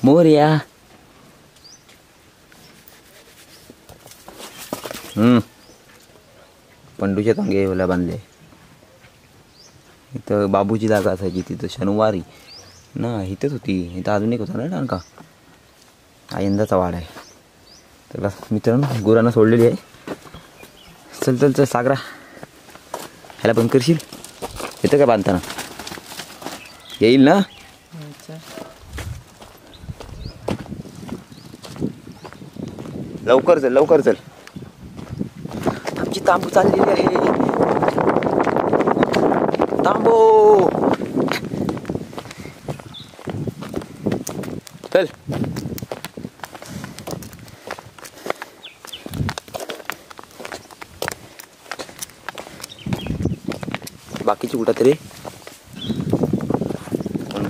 मोरया. पंडूच्या तांगे ओला बांधले. इथं बाबूची जागा असायची तिथं शनिवारी ना, इथंच होती. इथं अजून एक होता ना का आयंदाचा वाड आहे. त्याला मित्रांनो गुरांना सोडलेली आहे. चल चल चल सागरा, ह्याला बंद करशील? येतं का बांधताना? येईल ना? लवकर चल लवकर चल. आमची तांबू चाललेली आहे. तांबू चल. बाकीची कुठं तरी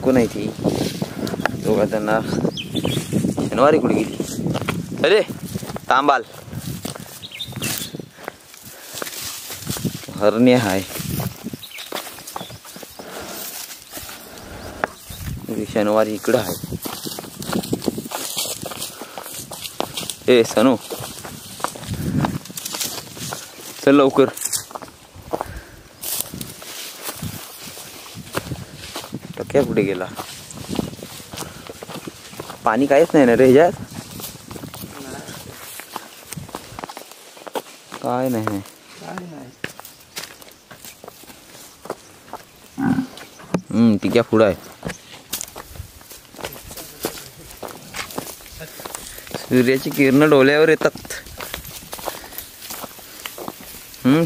कोण आहे ती दोघा त्यांना शनिवारी कुठे गेली? अरे तांबाल हरणे हाय. शनिवारी इकडं आहे. ए सनू चल लवकर. टक्या कुठे गेला? पाणी काहीच नाही ना रे ह्याच्यात? काय नाही. टिक्या पुढं आहे. सूर्याची किरण डोळ्यावर येतात.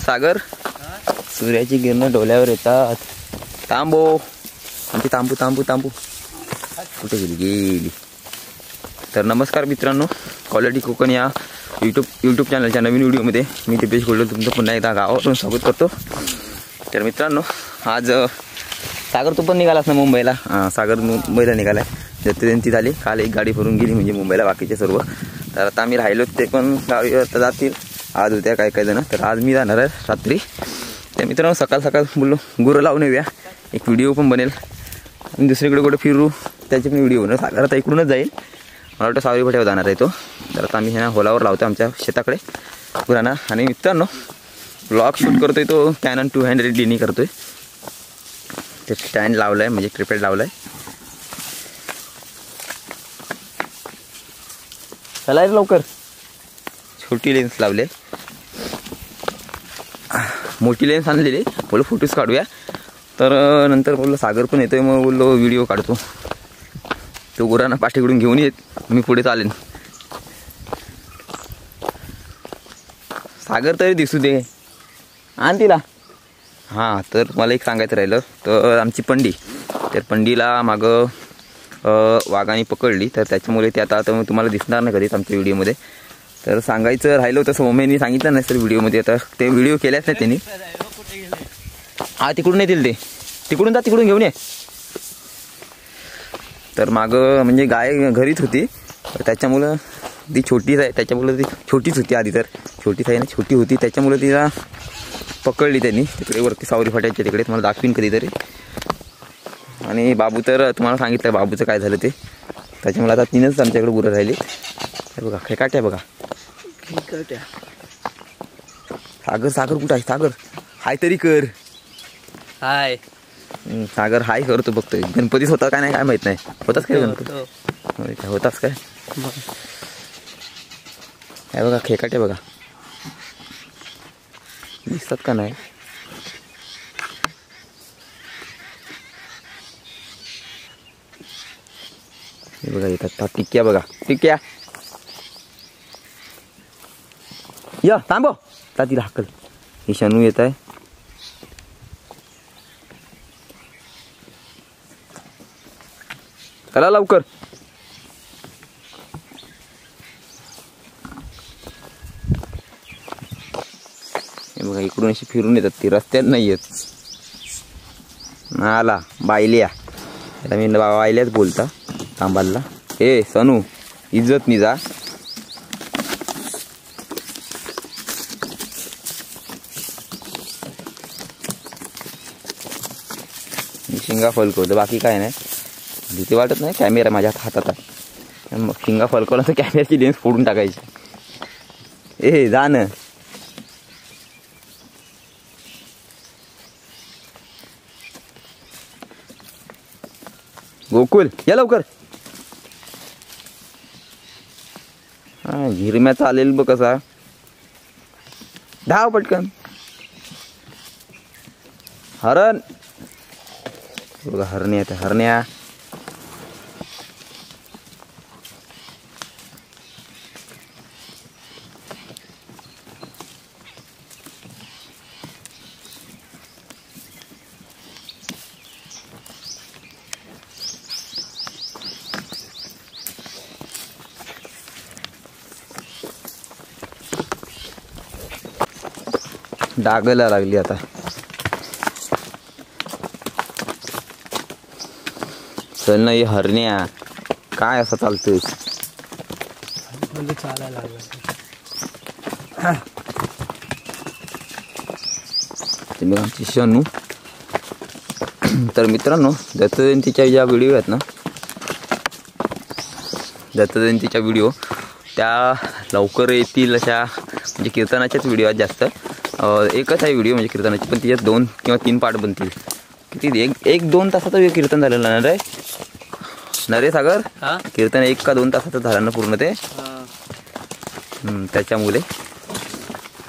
सागर, सूर्याची किरण डोळ्यावर येतात. तांबो आमची तांबू तांबू तांबू कुठे गेली? तर नमस्कार मित्रांनो, क्वालिटी कोकण या यूट्यूब चॅनलच्या नवीन व्हिडिओमध्ये मी दिपेश गोल्डर तुमचं पुन्हा एकदा गावावरून स्वागत करतो. तर मित्रांनो, आज सागर तू पण निघालास ना मुंबईला? सागर मुंबईला निघालाय. जयंती झाली काल, एक गाडी भरून गेली म्हणजे मुंबईला बाकीचे सर्व. तर आता आम्ही राहिलो ते पण गावी आता जातील आज उद्या काय जण. तर आज मी जाणार आहे रात्री. तर मित्रांनो सकाळ सकाळ बोललो गुरं लावून येऊया, एक व्हिडिओ पण बनेल आणि दुसरीकडे कुठे फिरू त्याचे पण व्हिडिओ बनवू. सागर आता इकडूनच जाईल, मला वाटतं सावरी फाट्यावर जाणार आहे तो. तर आता आम्ही ह्या होलावर लावतो आमच्या शेताकडे गुरांना. आणि मित्रांनो ब्लॉग शूट करतोय तो कॅनन 200D करतोय. ते स्टँड लावलं आहे म्हणजे ट्रिपेड लावलं आहे. चला लवकर. छोटी लेन्स लावले, मोठी लेन्स आणलेली. बोललो फोटोज काढूया. तर नंतर बोललो सागर पण येतोय, मग बोललो व्हिडिओ काढतो. तो गुरांना पाठीकडून घेऊन येत, मी पुढे चालेन. सागर तरी दिसू दे, आण तिला. हां, तर मला एक सांगायचं राहिलं. तर आमची पंडी, तर पंडीला मागं वाघाने पकडली. तर त्याच्यामुळे ते आता तुम्हाला दिसणार नाही कधीच आमच्या व्हिडिओमध्ये. तर सांगायचं राहिलं तसं मम्मीने सांगितलं नाही सर व्हिडिओमध्ये. आता ते व्हिडिओ केल्याच नाही त्यांनी. हा तिकडून येतील, ते तिकडून जा, तिकडून घेऊन ये. तर मागं म्हणजे गाय घरीच होती, त्याच्यामुळं ती छोटीच आहे. त्याच्यामुळं ती छोटीच होती आधी, तर छोटीच आहे ना, छोटी होती त्याच्यामुळं तिला पकडली त्यांनी तिकडे वरती सावरी फाट्याच्या तिकडे. तुम्हाला दाखवीन कधीतरी. आणि बाबू तर तुम्हाला सांगितलं बाबूचं काय झालं ते. त्याच्यामुळे आता 3च आमच्याकडे गुरं राहिली. हे बघा खेकाट्या बघा. सागर सागर कुठं आहे? सागर हाय तरी कर. हाय सागर हाय करतो बघतोय. गणपतीच होता काय नाही काय माहित नाही. होताच काय गणपती? होताच काय? हे बघा खेकाट्या बघा, दिसतात का नाही? हे बघा येतात. टिक्या बघा, टिक्या या थांबव. तिला हाकल. ही शनू येत आहे. चला लवकर. हे बघा इकडून अशी फिरून येतात, ती रस्त्यात नाही येत. आला बायल्या, आता मी बायल्याच बोलता तांबालला. ए सनू इज्जत निजा. शिंगा फलकवतो, बाकी काय नाही. भीती वाटत नाही. कॅमेरा माझ्या हातात आहे. मग शिंगा फलकवला तर कॅमेऱ्याची लेन्स फोडून टाकायची. ए जा ना. गोकुल या लवकर. हा झिरम्या चालेल बघ कसा. धाव पटकन. हरण बघा हरण्या येते हरण्या. डागायला लागली आता. चल ना ही हरण्या काय असं चालतोय. चालायला लागला. तुम्ही आमची शनू. तर मित्रांनो दत्त जयंतीच्या ज्या व्हिडिओ आहेत ना, दत्त जयंतीच्या व्हिडिओ त्या लवकर येतील अशा म्हणजे कीर्तनाच्याच व्हिडिओ आहेत जास्त. एकच आहे व्हिडिओ म्हणजे कीर्तनाची, पण त्याच्यात 2 किंवा 3 पार्ट बनतील. किती एक 2 तासाचं कीर्तन झालेलं ना रे. नरे सागर कीर्तन 1 का 2 तासाचं झालं ना पूर्ण ते. त्याच्यामुळे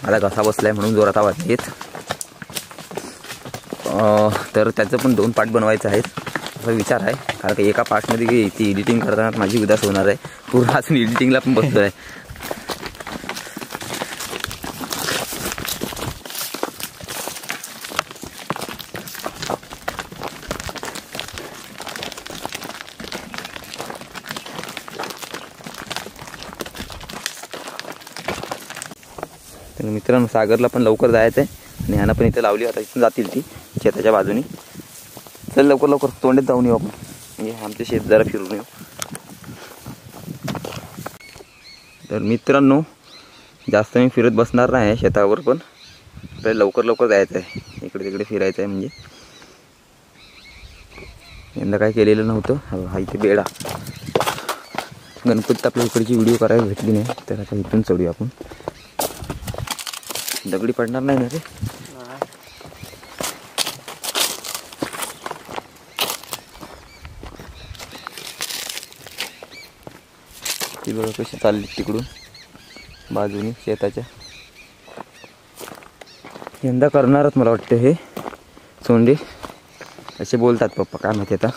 मला घसा बसलाय म्हणून जोरात आवाज येत. तर त्याचं पण 2 पार्ट बनवायचं आहे असा विचार आहे. कारण की एका पार्टमध्ये ती एडिटिंग करताना माझी उदास होणार आहे. पूर्ण अजून एडिटिंगला पण बसलो आहे. तर मित्रांनो सागरला पण लवकर जायचं आहे आणि ह्यानं पण इथं लावली. आता इथून जातील ती शेताच्या बाजूनी. चल लवकर लवकर तोंडीत जाऊन येऊ आपण. म्हणजे आमचे शेत जरा फिरून येऊ. तर मित्रांनो जास्त मी फिरत बसणार नाही शेतावर, पण आपल्याला लवकर लवकर जायचं आहे. इकडे तिकडे फिरायचं आहे. म्हणजे यंदा काय केलेलं नव्हतं. हा इथे बेडा गणपतीत आपल्या इकडची व्हिडिओ करायला भेटली नाही, तर आता इथून चढूया आपण. दगडी पडणार नाही ना रे. ती बघा कशी चालली तिकडून बाजूनी शेताच्या. यंदा करणारच मला वाटतं हे सोंडे असे बोलतात पप्पा, काय माहिती आता.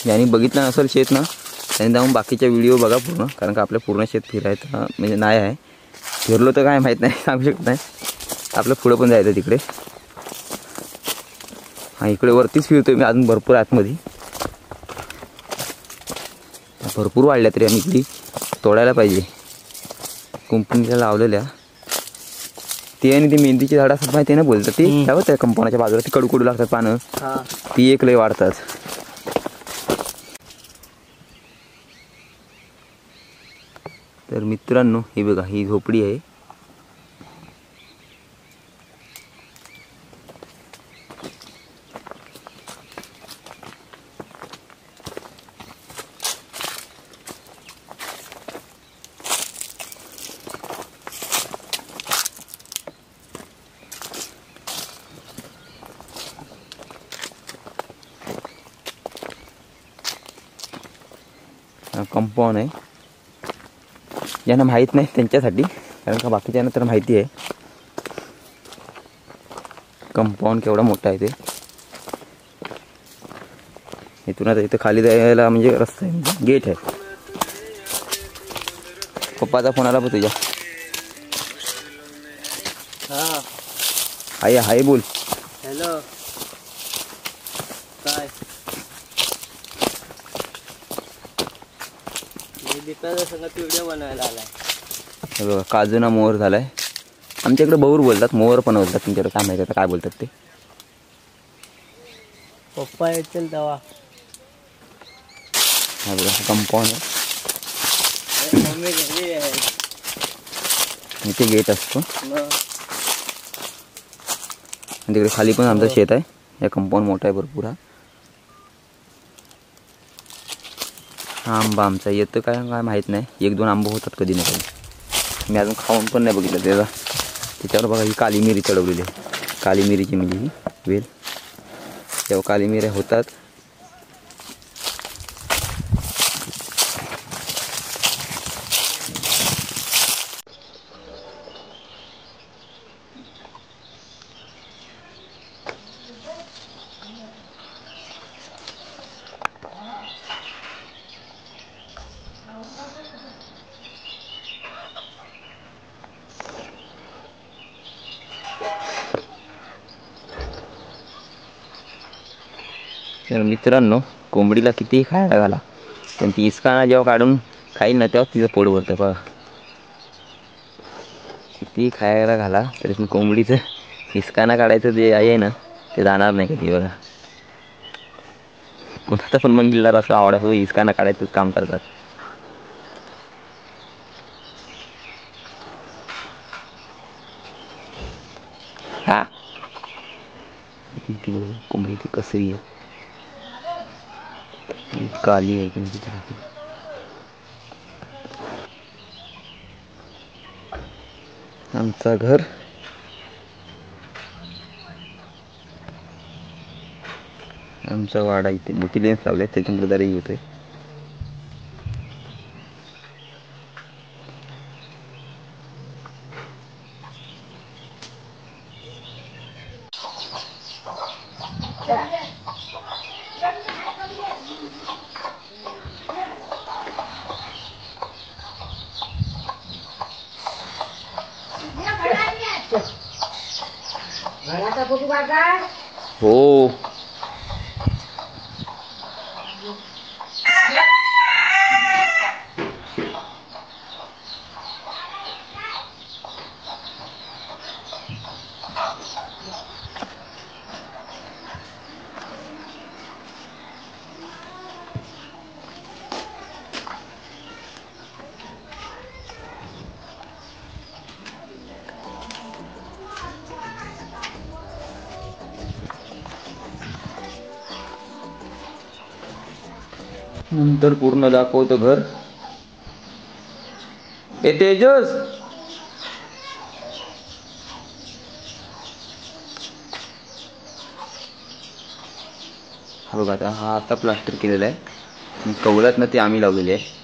यांनी बघितलं नसेल शेत ना, त्यांनी जाऊन बाकीच्या व्हिडिओ बघा पूर्ण. कारण का आपलं पूर्ण शेत फिरायचं म्हणजे नाही आहे. फिरलो तर काय माहीत नाही, सांगू शकत नाही. आपलं पुढं पण जायचं तिकडे. हां इकडे वरतीच फिरतोय मी अजून भरपूर आतमध्ये. भरपूर वाढल्या तरी आम्ही इकडे तोडायला पाहिजे. कुंपणीला लावलेल्या ते आणि ती मेहंदीची झाडं असतात माहिती आहे ना बोलतात ती. काय त्या कंपाऊंडच्या बाजूला ती कडकडू लागतात पानं, ती एक लय वाढतात. तर मित्रांनो ही बघा ही झोपडी आहे. कंपाऊंड आहे. ज्यांना माहीत नाही त्यांच्यासाठी, कारण का बाकीच्यांना तर माहिती आहे कंपाऊंड केवढा मोठा आहे ते. इथून आता इथं खाली जायला म्हणजे रस्ता आहे, गेट आहे. पप्पाचा फोन आला बघ तुझ्या. हाय हाय बोल. हॅलो काय संगत व्हिडिओ बनवायला आलाय. बघा काजूना मोहर झालाय. आमच्या इकडे बहुर बोलतात, मोहर पण बोलतात. तुमच्याकडे काय माहिती आता काय बोलतात ते. पप्पा येतील तेव्हा हा बघा कंपाऊंड आहे. मम्मी घरी आहे. इथे गेट असतो मग आणि तिकडे खाली पण आमचं शेत आहे. या कंपाऊंड मोठा आहे भरपूर. हा आंबा आमचा येतं काय काय माहीत नाही. 1-2 आंबे होतात कधी ना कधी. मी अजून खाऊन पण नाही बघितलं त्याचा. त्याच्यावर बघा ही काली मिरी चढवलेली आहे. काली मिरीची म्हणजे ही वेल. तेव्हा काली मिऱ्या होतात. तर मित्रांनो, कोंबडीला कितीही खायला घाला पण ती इसकाना जेव्हा काढून खाईल ना तेव्हा तिचं पोट भरतं. बघा कितीही खायला घाला तरी पण कोंबडीचं इसकाना काढायचं जे आहे ना ते जाणार नाही कधी. बघा कोणाचं पण मंदिरला असं आवडायचं इसकाना काढायचंच काम करतात. हा कोंबडी ती कसरी आहे. काली आहे की नाही. आमचं घर आमचा वाडा इथे मोठी लेन्स लावले त्याच्यामुळे जरा येतोय. हो नंतर पूर्ण दाखवतो घर. ए तेजस हा बघा आता हा आता प्लास्टर केलेला आहे. कवलात ना ते आम्ही लावलेले आहे.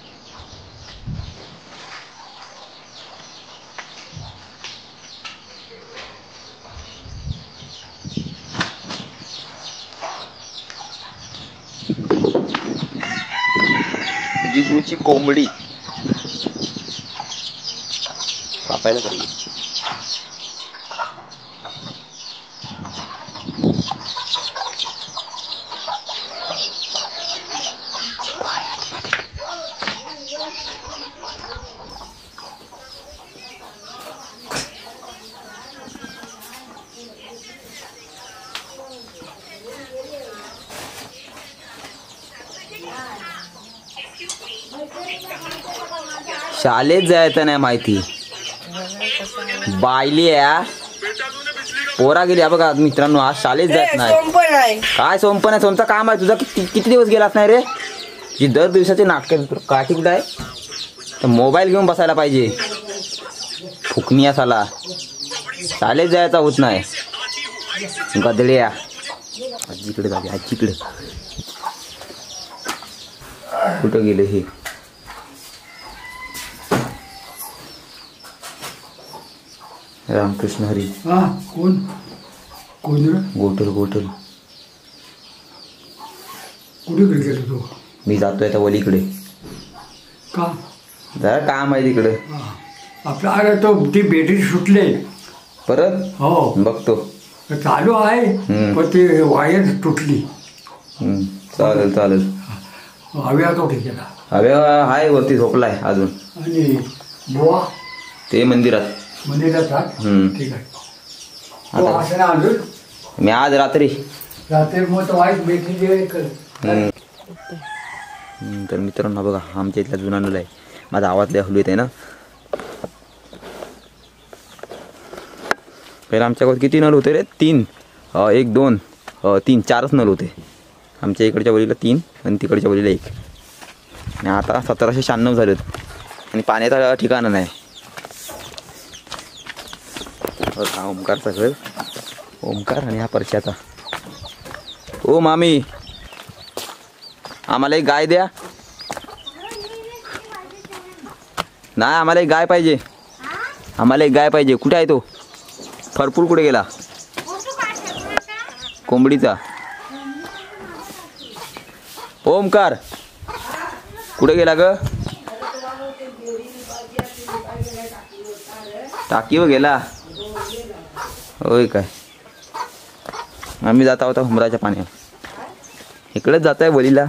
जिजूची कोंबडी कापायला पाहिजे. शाळेत जायचं नाही माहिती बायली पोरा गेली. बघा मित्रांनो आज शाळेत जायचं नाही. काय सोमपण आहे? सोमचं काम आहे तुझा. किती दिवस गेलास नाही रे? जी दर दिवसाचे नाटक काठी कुठं आहे? तर मोबाईल घेऊन बसायला पाहिजे. फुकणी असाला शाळेत जायचा होत नाही. गदड्या आजीकडे जाते. आजीकडे कुठं गेले हे? रामकृष्ण हरी. कोण कोण गोटल गोटल कुठे गेलो तू? मी जातोय आता वलीकडे. का? जरा काम आहे तिकडे. आपला अरे तो ती बॅटरी सुटले परत. हो बघतो. चालू आहे पण ती वायर तुटली. चालेल चालेल. हव्या कुठे गेला? हव्या हाय वरती झोपलाय अजून. आणि बुवा ते मंदिरात. मंदिरात. ठीक आहे. तो असं ना अजून मी आज रात्री रात्री मग तो वाईट बॅटरी तर मित्रांनो बघा आमच्या इथला जुना नळ आहे. माझा आवाज लय हलू येत आहे ना. पहिला आमच्या गावात किती नळ होते रे? 3 1 2 3 4च नळ होते. आमच्या इकडच्या वलीला 3 आणि तिकडच्या वलीला 1. आणि आता 1796 झालेत आणि पाण्याचा ठिकाणं नाही. हा ओमकारचा घर, ओमकार आणि हा परशाचा. ओ मामी, आम्हाला एक गाय द्या. नाही, आम्हाला एक गाय पाहिजे. आम्हाला एक गाय पाहिजे. कुठे आहे तो? फरपूर कुठे गेला? कोंबडीचा. ओमकार कुठे गेला ग? टाकीवर गेला होय काय? आम्ही जात आहोत हुमराच्या पाण्यावर. इकडेच जात आहे वलीला.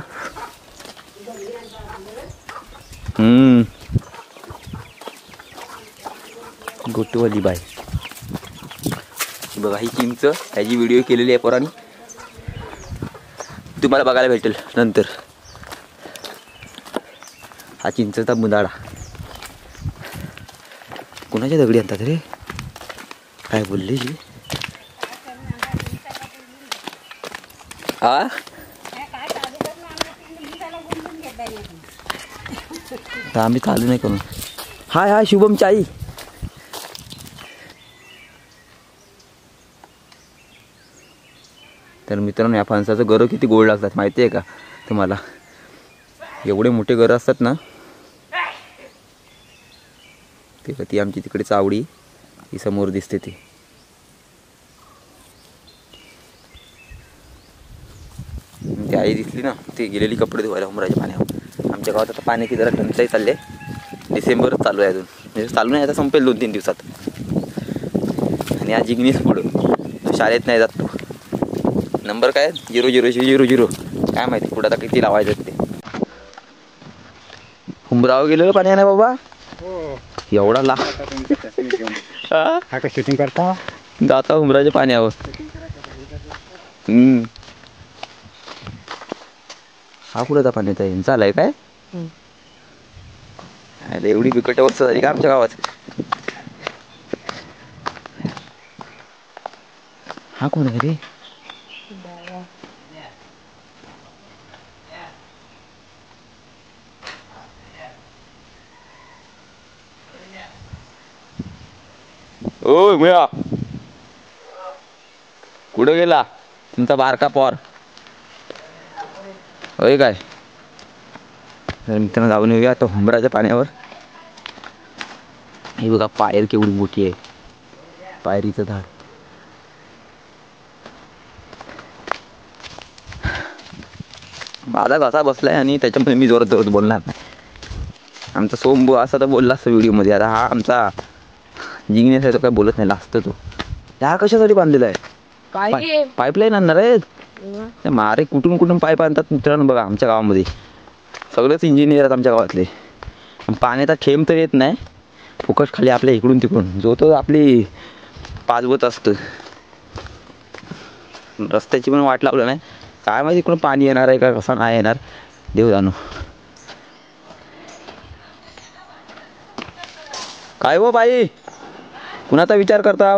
गोटवली बाय. बघा ही चिंच, ह्याची व्हिडिओ केलेली आहे पोरांनी, तुम्हाला बघायला भेटेल नंतर. हा चिंचचा मुंदाडा. कुणाच्या दगडी आणतात रे? काय बोलले ही? हा आम्ही चालू नाही करू. हाय हाय शुभमची आई. तर मित्रांनो या फणसाचं गरं किती गोड लागतात माहिती आहे का तुम्हाला? एवढे मोठे गरं असतात ना. ते ती आमची तिकडे चावडी ही समोर दिसते ती. ती आई दिसली ना, ती गेलेली कपडे धुवायला उमराच्या पाण्यावर. आमच्या गावात आता पाण्याची जरा टंचाई चालली आहे. डिसेंबरच चालू आहे अजून, म्हणजे चालू नाही, आता संपेल 2-3 दिवसात. आणि आज जिग्नीस पुढं शाळेत नाही जात तो. नंबर काय 00000 काय माहिती पुढं आता किती लावायचं ते. हुमराव गेलेलं पाणी नाही बाबा. एवढा ला शूटिंग करता जाता हुमराच्या पाण्यावर. हा कुठं पाण्यात आहे? चालाय काय? एवढी बिकट अवस्था झाली का आमच्या गावात? हा कोण आहे रे? ओ मिळा, कुठं गेला तुमचा बारका पोर? होय काय? तर मित्रांनो जाऊन येऊया आता हुमराच्या पाण्यावर. हे बघा पायर केवढी मोठी आहे, पायरीचं झाड. माझा घसा बसलाय आणि त्याच्यामुळे मी जोरात जोरात बोलणार नाही. आमचा सोमबू असा तर बोलला असता व्हिडिओमध्ये. आता हा आमचा जिग्नेस आहे, तो काय बोलत नाही, लाजतो तो. त्या कशासाठी बांधलेला आहे? पाईपलाईन आणणार आहेत मारे. कुठून कुठून पाईप आणतात मित्रांनो बघा आमच्या गावामध्ये. सगळेच इंजिनियर आहेत आमच्या गावातले. पाण्याचा थेंब तर येत नाही, फुकट खाली आपल्या इकडून तिकडून जो तो आपली पाजवत असतं. रस्त्याची पण वाट लावलं नाही, काय माहिती इकडून पाणी येणार आहे का कसं नाही येणार, देव जाणो. काय हो बाई, कुणाचा विचार करता?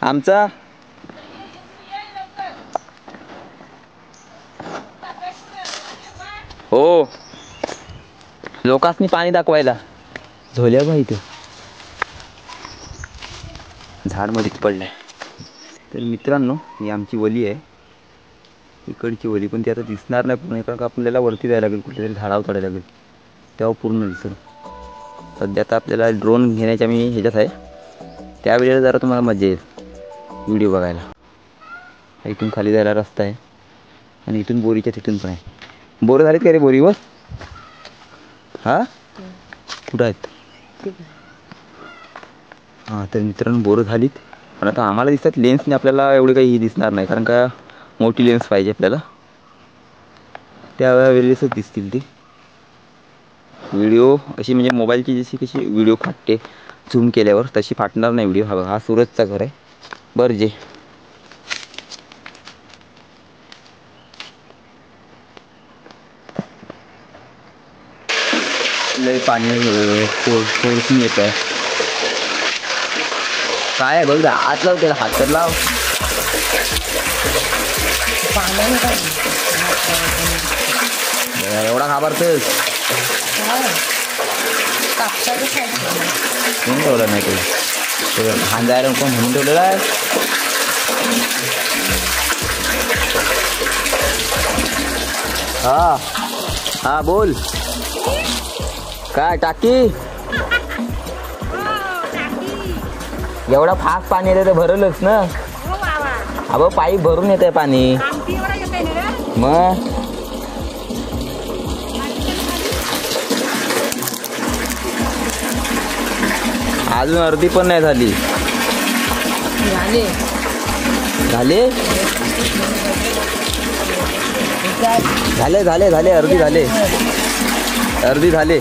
आमचा. हो, लोकांसनी पाणी दाखवायला. झोल्या बाई इथं झाड मध्येच पडलाय. तर मित्रांनो ही आमची वली आहे, इकडची वली. पण ती आता दिसणार नाही पूर्ण, कारण का आपल्याला वरती जायला लागेल, कुठेतरी झाडावर चढायला लागेल, तेव्हा पूर्ण दिसेल. सध्या आता आपल्याला ड्रोन घेण्याच्या मी ह्याच्यात आहे, त्यावेळेला जरा तुम्हाला मजा येईल व्हिडिओ बघायला. इथून खाली जायला रस्ता आहे आणि इथून बोरीच्या तिथून पण आहे. बोरं झालीत का रे बोरीवर? हा कुठं आहेत? हां तर मित्रांनो बोरं झालीत, पण आता आम्हाला दिसतात लेन्सने आपल्याला एवढी काही दिसणार नाही, कारण का मोठी लेन्स पाहिजे आपल्याला, त्यावेळेसच दिसतील ती. व्हिडिओ अशी म्हणजे मोबाईलची जशी कशी व्हिडिओ फाटते झूम केल्यावर, तशी फाटणार नाही व्हिडिओ. हा सूरजचा घर आहे बरजे. लय पाणी फोर्सनी येत आहे. काय आहे बघ आत लाव त्याला हात तर लाव. एवढा घाबरतोस कोण ठेवलं नाही काही लहान जायला कोण म्हणून ठेवलेला आहे. हा हा बोल काय टाकी एवढा फास्ट पाणी येते तर भरलंच ना. अबो पाईप भरून येते पाणी मग अजून अर्धी पण नाही झाली. झाले झाले झाले झाले अर्धी झाले.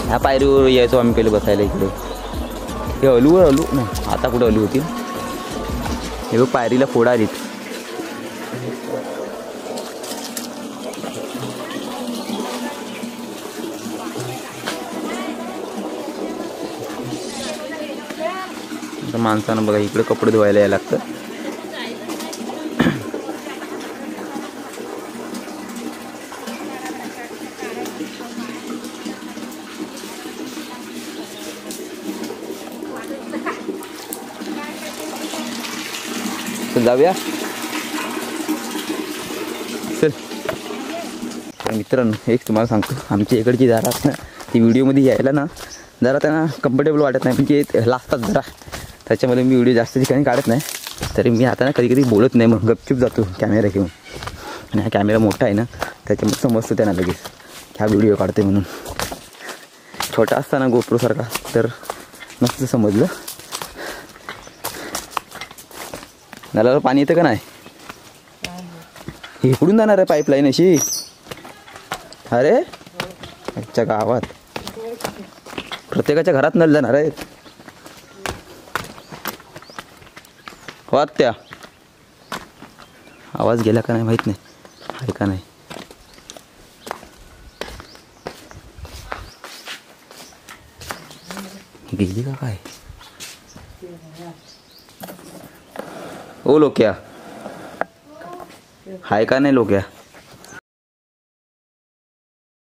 ह्या पायरीवर यायचो आम्ही पहिले बसायला इकडे. हे अलू नाही आता कुठं अलू होती. हे बघ पायरीला फोडा आलीत. माणसानं बघा इकडे कपडे धुवायला यायला लागतं. जाऊया चल. मित्रांनो एक तुम्हाला सांगतो आमच्या इकडची जरा ती व्हिडिओमध्ये यायला ना जरा त्यांना कम्फर्टेबल वाटत नाही म्हणजे लागतात जरा. त्याच्यामध्ये मी व्हिडिओ जास्त ठिकाणी काढत नाही. तरी मी आता ना कधी कधी बोलत नाही मग गपचूप जातो कॅमेरा घेऊन. आणि हा कॅमेरा मोठा आहे ना त्याच्यामुळे समजतं त्यांना लगेच ह्या व्हिडिओ काढते म्हणून. छोटा असताना गोप्रोसारखा तर नसतं समजलं. नळाला पाणी येतं का नाही. इकडून जाणार आहे पाईपलाईन अशी. अरे आजच्या गावात प्रत्येकाच्या घरात नळ जाणार आहेत. हो त्या आवाज गेला का नाही माहीत नाही. आहे का नाही गेली का काय. ओ लोक्या हाय का नाही लोक्या.